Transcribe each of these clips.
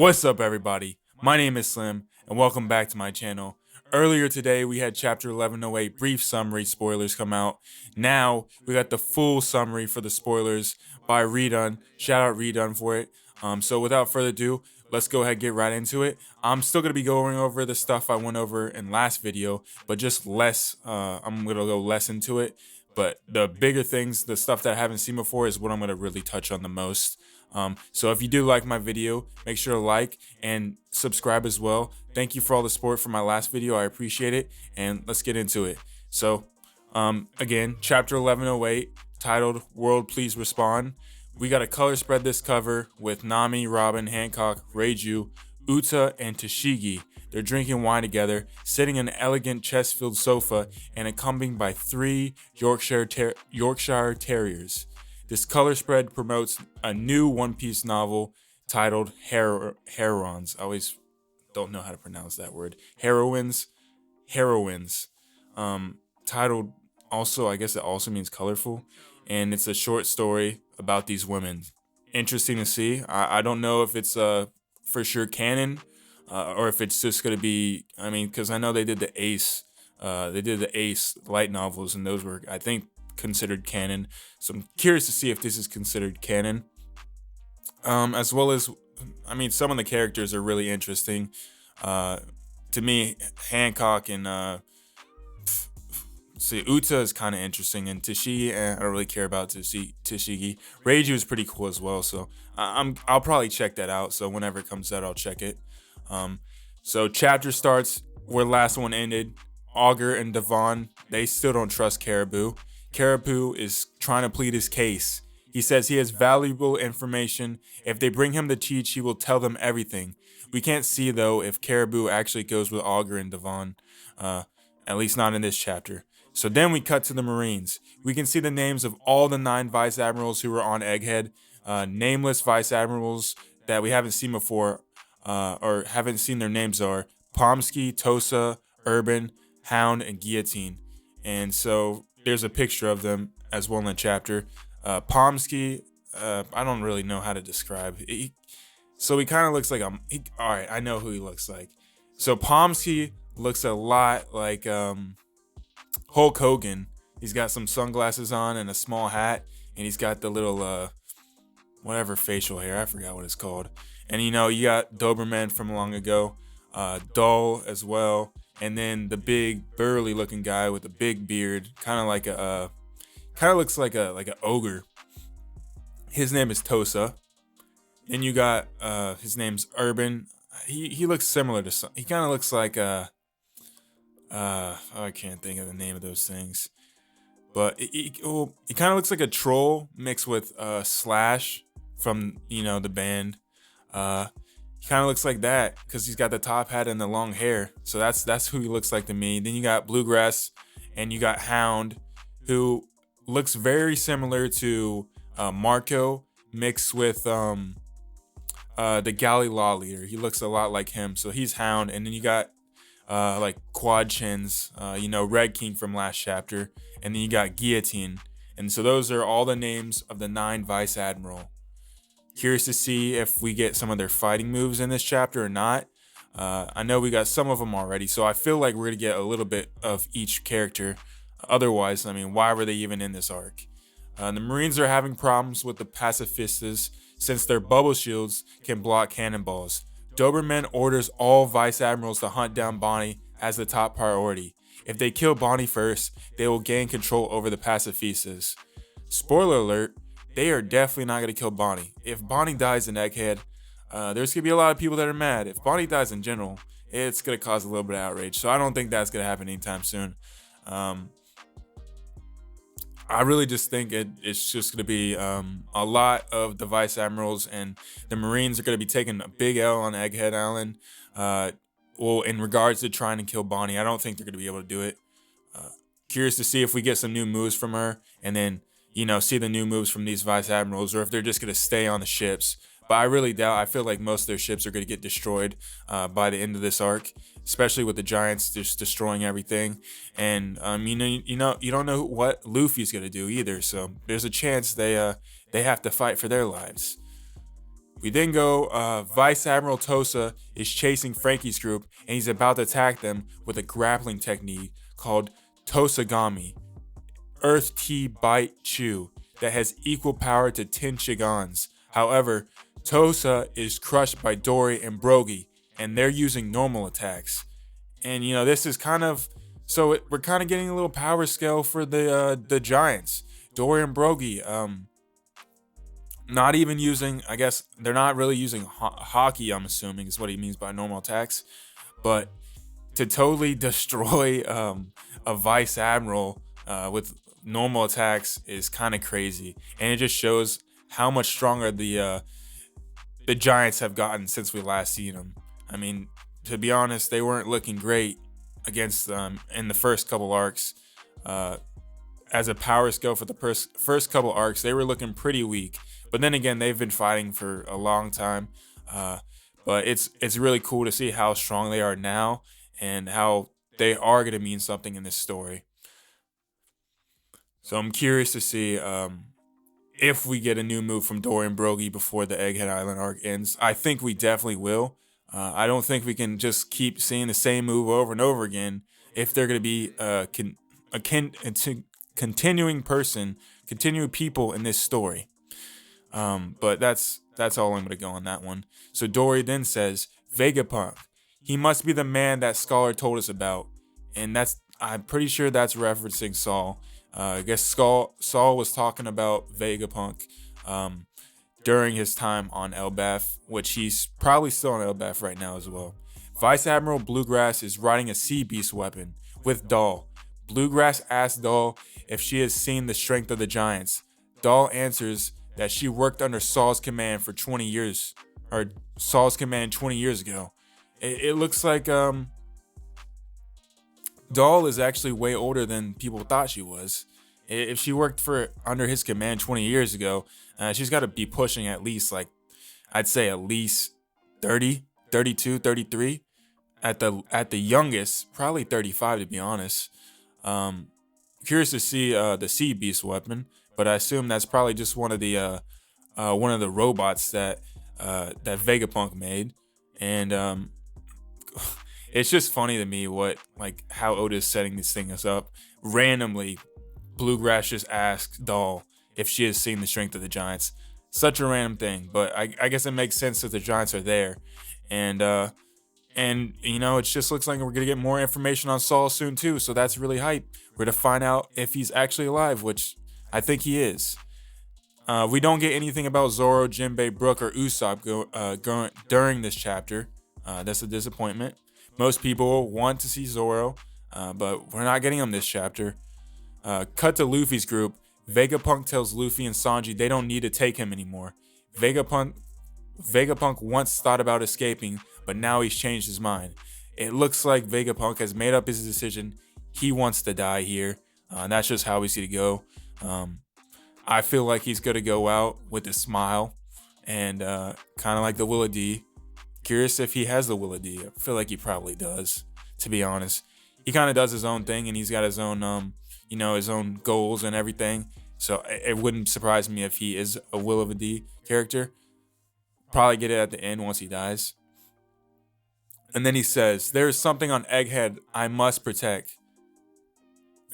What's up, everybody? My name is Slim, and welcome back to my channel. Earlier today, we had Chapter 1108 brief summary spoilers come out. Now, we got the full summary for the spoilers by Redone. Shout out Redone for it. So without further ado, let's go ahead and get right into it. I'm still going to be going over the stuff I went over in last video, but just less. I'm going to go less into it. But the bigger things, the stuff that I haven't seen before, is what I'm going to really touch on the most. So if you do like my video, make sure to like and subscribe as well. Thank you for all the support for my last video. I appreciate it. And let's get into it. So, again, Chapter 1108, titled World Please Respond. We got a color spread this cover with Nami, Robin, Hancock, Reiju, Uta, and Tashigi. They're drinking wine together, sitting in an elegant chest-filled sofa, and accompanied by 3 Yorkshire Terriers. This color spread promotes a new One Piece novel titled Heroines. I always don't know how to pronounce that word. Heroines. Titled also, I guess it also means colorful. And it's a short story about these women. Interesting to see. I don't know if it's for sure canon or if it's just going to be, I mean, because I know they did the Ace light novels, and those were, I think, considered canon. So I'm curious to see if this is considered canon. As well as, I mean, some of the characters are really interesting. To me, Hancock and Uta is kind of interesting, and Tashigi, I don't really care about Tashigi. Reiju is pretty cool as well, so I'll probably check that out. So whenever it comes out, I'll check it. So chapter starts where last one ended. Augur and Devon, they still don't trust Caribou. Caribou is trying to plead his case. He says he has valuable information. If they bring him to teach, he will tell them everything. We can't see, though, if Caribou actually goes with Augur and Devon. At least not in this chapter. So then we cut to the Marines. We can see the names of all the 9 Vice Admirals who were on Egghead. Nameless Vice Admirals that we haven't seen before, or haven't seen their names, are Pomsky, Tosa, Urban, Hound, and Guillotine. And so there's a picture of them as well in the chapter. Pomsky, I don't really know how to describe. So he kind of looks like all right, I know who he looks like. So Pomsky looks a lot like Hulk Hogan. He's got some sunglasses on and a small hat, and he's got the little whatever facial hair. I forgot what it's called. And you got Doberman from long ago, Dull as well. And then the big burly looking guy with a big beard, kind of looks like an ogre. His name is Tosa. Then you got his name's Urban. He looks similar to some. He kind of looks like I can't think of the name of those things. But he kind of looks like a troll mixed with Slash from the band. He kind of looks like that because he's got the top hat and the long hair. So that's who he looks like to me. Then you got Bluegrass, and you got Hound, who looks very similar to Marco mixed with the Galley Law Leader. He looks a lot like him. So he's Hound. And then you got like Quad Chins, Red King from last chapter. And then you got Guillotine. And so those are all the names of the 9 Vice Admiral. Curious to see if we get some of their fighting moves in this chapter or not. I know we got some of them already, so I feel like we're going to get a little bit of each character. Otherwise, I mean, why were they even in this arc? The Marines are having problems with the pacifistas since their bubble shields can block cannonballs. Doberman orders all Vice Admirals to hunt down Bonnie as the top priority. If they kill Bonnie first, they will gain control over the pacifistas. Spoiler alert, they are definitely not going to kill Bonnie. If Bonnie dies in Egghead, there's going to be a lot of people that are mad. If Bonnie dies in general, it's going to cause a little bit of outrage. So I don't think that's going to happen anytime soon. I really just think it's just going to be a lot of the Vice Admirals, and the Marines are going to be taking a big L on Egghead Island. In regards to trying to kill Bonnie, I don't think they're going to be able to do it. Curious to see if we get some new moves from her, and then see the new moves from these Vice Admirals, or if they're just going to stay on the ships. But I really doubt. I feel like most of their ships are going to get destroyed by the end of this arc, especially with the Giants just destroying everything. And you don't know what Luffy's going to do either. So there's a chance they have to fight for their lives. We then go, Vice Admiral Tosa is chasing Frankie's group, and he's about to attack them with a grappling technique called Tosagami, Earth T Bite Chew, that has equal power to 10 Shigans. However, Tosa is crushed by Dory and Brogy, and they're using normal attacks. And this is kind of we're kind of getting a little power scale for the Giants. Dory and Brogy, not even using, I guess they're not really using hockey, I'm assuming is what he means by normal attacks. But to totally destroy a Vice Admiral with normal attacks is kind of crazy. And it just shows how much stronger the Giants have gotten since we last seen them. I mean, to be honest, they weren't looking great against them in the first couple arcs. As a power scale for the first couple arcs, they were looking pretty weak. But then again, they've been fighting for a long time. But it's really cool to see how strong they are now and how they are going to mean something in this story. So I'm curious to see if we get a new move from Dory and Brogy before the Egghead Island arc ends. I think we definitely will. I don't think we can just keep seeing the same move over and over again if they're going to be continuing people in this story. But that's all I'm going to go on that one. So Dory then says, Vegapunk, he must be the man that Scholar told us about. And I'm pretty sure that's referencing Saul. I guess Saul was talking about Vegapunk during his time on Elbaf, which he's probably still on Elbaf right now as well. Vice Admiral Bluegrass is riding a sea beast weapon with Doll. Bluegrass asks Doll if she has seen the strength of the Giants. Doll answers that she worked under Saul's command for 20 years, or Saul's command 20 years ago. It looks like Doll is actually way older than people thought she was. If she worked under his command 20 years ago, she's got to be pushing at least, I'd say at least 30, 32, 33. At the youngest, probably 35 to be honest. Curious to see the Sea Beast weapon, but I assume that's probably just one of the robots that Vegapunk made, and it's just funny to me how Oda's setting these things up. Randomly, Bluegrass just asks Doll if she has seen the strength of the Giants. Such a random thing, but I guess it makes sense that the Giants are there, and it just looks like we're gonna get more information on Saul soon too. So that's really hype. We're gonna find out if he's actually alive, which I think he is. We don't get anything about Zoro, Jinbei, Brook, or Usopp during this chapter. That's a disappointment. Most people want to see Zoro, but we're not getting him this chapter. Cut to Luffy's group. Vegapunk tells Luffy and Sanji they don't need to take him anymore. Vegapunk once thought about escaping, but now he's changed his mind. It looks like Vegapunk has made up his decision. He wants to die here. That's just how he's going to go. I feel like he's going to go out with a smile and kind of like the Willa D. Curious if he has the Willa D. I feel like he probably does, to be honest. He kind of does his own thing, and he's got his own, his own goals and everything. So it wouldn't surprise me if he is a Will of a D character. Probably get it at the end once he dies. And then he says, there is something on Egghead I must protect.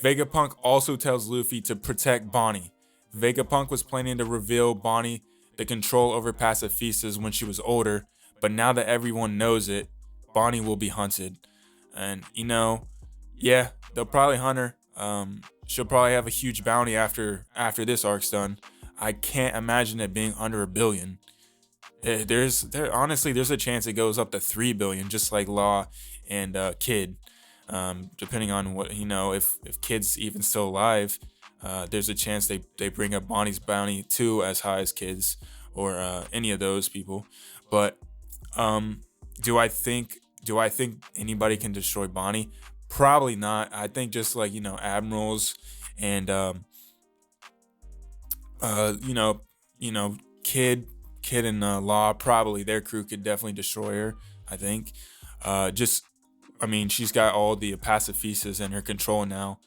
Vegapunk also tells Luffy to protect Bonnie. Vegapunk was planning to reveal Bonnie the control over pacifistas when she was older, but now that everyone knows it, Bonnie will be hunted. And, they'll probably hunt her. She'll probably have a huge bounty after this arc's done. I can't imagine it being under $1 billion. Honestly, there's a chance it goes up to $3 billion, just like Law and Kid. Depending on what if Kid's even still alive, there's a chance they bring up Bonnie's bounty too as high as Kid's or any of those people. But do I think anybody can destroy Bonnie? Probably not. I think just like admirals and Kid and Law, probably their crew could definitely destroy her. I think. She's got all the pacifistas in her control now.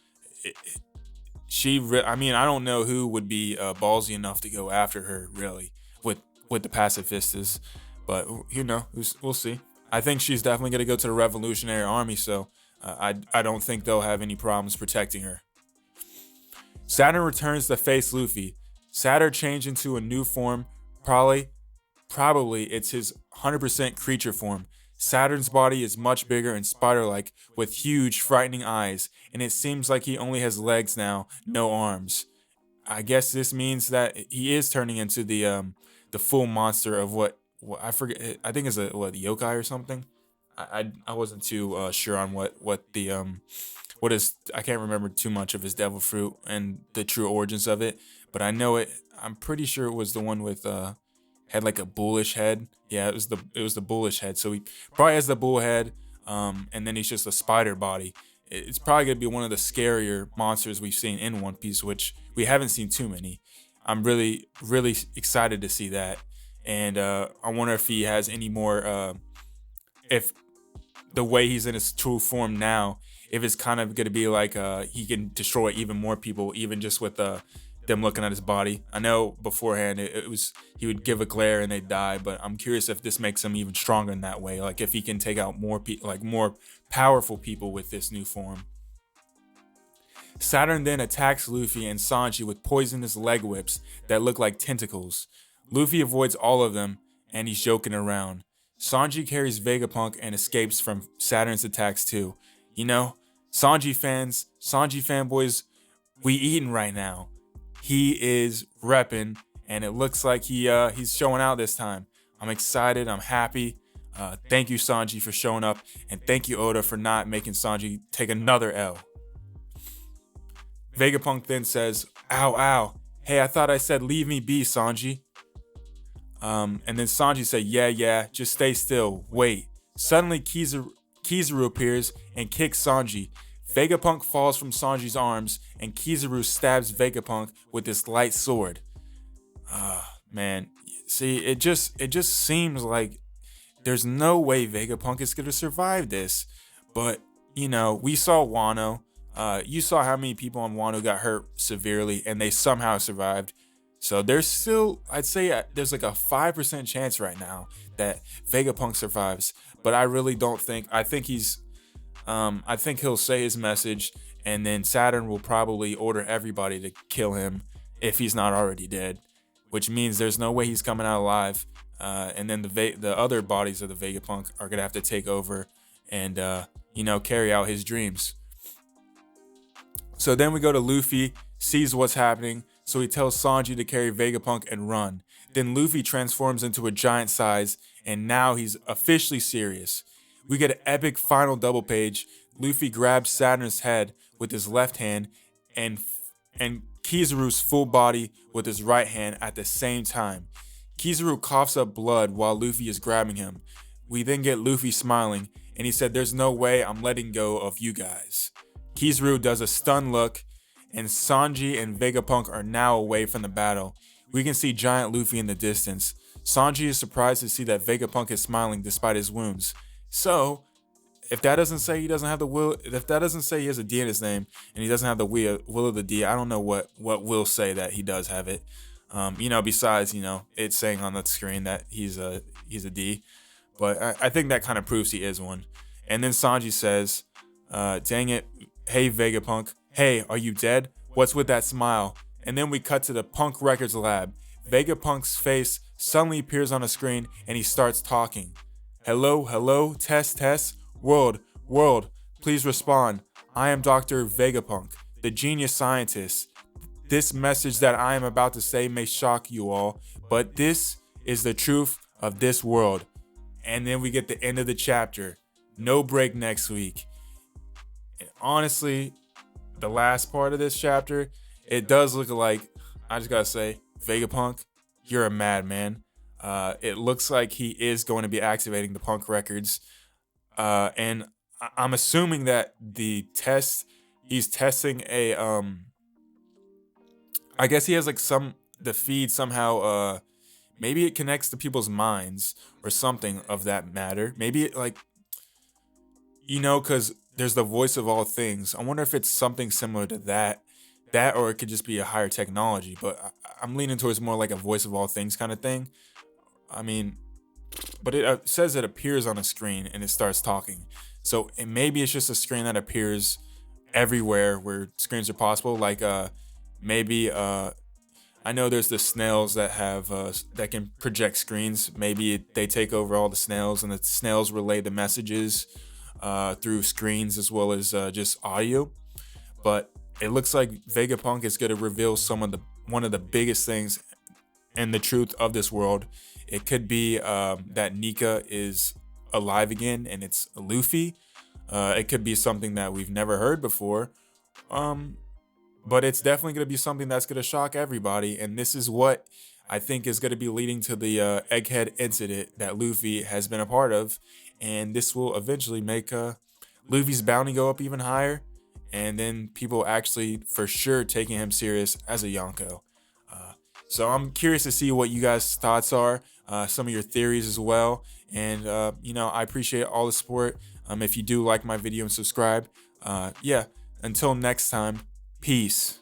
I don't know who would be ballsy enough to go after her really with with the pacifistas. But we'll see. I think she's definitely going to go to the Revolutionary Army, so I don't think they'll have any problems protecting her. Saturn returns to face Luffy. Saturn changed into a new form. Probably it's his 100% creature form. Saturn's body is much bigger and spider-like with huge, frightening eyes, and it seems like he only has legs now, no arms. I guess this means that he is turning into the full monster of what I forget. I think it's the yokai or something. I wasn't too sure on what the what is. I can't remember too much of his devil fruit and the true origins of it, but I know it. I'm pretty sure it was the one with had like a bullish head. Yeah, it was the bullish head. So he probably has the bull head, and then he's just a spider body. It's probably gonna be one of the scarier monsters we've seen in One Piece, which we haven't seen too many. I'm really excited to see that, and I wonder if he has any more. If the way he's in his true form now, if it's kind of gonna be like he can destroy even more people, even just with them looking at his body. I know beforehand it was he would give a glare and they'd die, but I'm curious if this makes him even stronger in that way. Like if he can take out more more powerful people with this new form. Saturn then attacks Luffy and Sanji with poisonous leg whips that look like tentacles. Luffy avoids all of them and he's joking around. Sanji carries Vegapunk and escapes from Saturn's attacks too. You know, Sanji fanboys, we eating right now. He is repping, and it looks like he's showing out this time. I'm excited. I'm happy. Thank you, Sanji, for showing up, and thank you, Oda, for not making Sanji take another L. Vegapunk then says, "Ow, ow. Hey, I thought I said leave me be, Sanji." And then Sanji said, "Yeah, just stay still. Wait." Suddenly, Kizaru appears and kicks Sanji. Vegapunk falls from Sanji's arms, and Kizaru stabs Vegapunk with this light sword. Man, see, it just seems like there's no way Vegapunk is gonna survive this. But we saw Wano. You saw how many people on Wano got hurt severely, and they somehow survived. So there's still, I'd say, there's like a 5% chance right now that Vegapunk survives. But I really don't think. I think he'll say his message, and then Saturn will probably order everybody to kill him if he's not already dead, which means there's no way he's coming out alive. And then the other bodies of the Vegapunk are gonna have to take over and carry out his dreams. So then we go to Luffy, sees what's happening, so he tells Sanji to carry Vegapunk and run. Then Luffy transforms into a giant size, and now he's officially serious. We get an epic final double page. Luffy grabs Saturn's head with his left hand and Kizaru's full body with his right hand at the same time. Kizaru coughs up blood while Luffy is grabbing him. We then get Luffy smiling, and he said, "There's no way I'm letting go of you guys." Kizaru does a stun look, and Sanji and Vegapunk are now away from the battle. We can see giant Luffy in the distance. Sanji is surprised to see that Vegapunk is smiling despite his wounds. So, if that doesn't say he doesn't have the will, if that doesn't say he has a D in his name, and he doesn't have the will of the D, I don't know what will say that he does have it. Besides, it's saying on the screen that he's a D. But I think that kind of proves he is one. And then Sanji says, "Dang it. Hey, Vegapunk. Hey, are you dead? What's with that smile?" And then we cut to the Punk Records lab. Vegapunk's face suddenly appears on a screen, and he starts talking. Hello, test, world, please respond. I am Dr. Vegapunk, the genius scientist. This message that I am about to say may shock you all, but this is the truth of this world. And then we get the end of the chapter. No break next week. And honestly, the last part of this chapter, it does look like, I just gotta say, Vegapunk, you're a madman. It looks like he is going to be activating the Punk Records. And I'm assuming that he's testing a, I guess he has like the feed somehow, maybe it connects to people's minds or something of that matter. Maybe it cause there's the voice of all things. I wonder if it's something similar to that, or it could just be a higher technology, but I'm leaning towards more like a voice of all things kind of thing. I mean, but it says it appears on a screen and it starts talking. So maybe it's just a screen that appears everywhere where screens are possible. Like maybe I know there's the snails that have that can project screens. Maybe they take over all the snails, and the snails relay the messages through screens as well as just audio. But it looks like Vegapunk is going to reveal one of the biggest things and the truth of this world. It could be that Nika is alive again and it's Luffy. It could be something that we've never heard before. But it's definitely going to be something that's going to shock everybody. And this is what I think is going to be leading to the Egghead incident that Luffy has been a part of. And this will eventually make Luffy's bounty go up even higher. And then people actually for sure taking him serious as a Yonko. So I'm curious to see what you guys' thoughts are, some of your theories as well. And, I appreciate all the support. If you do like my video and subscribe, yeah, until next time, peace.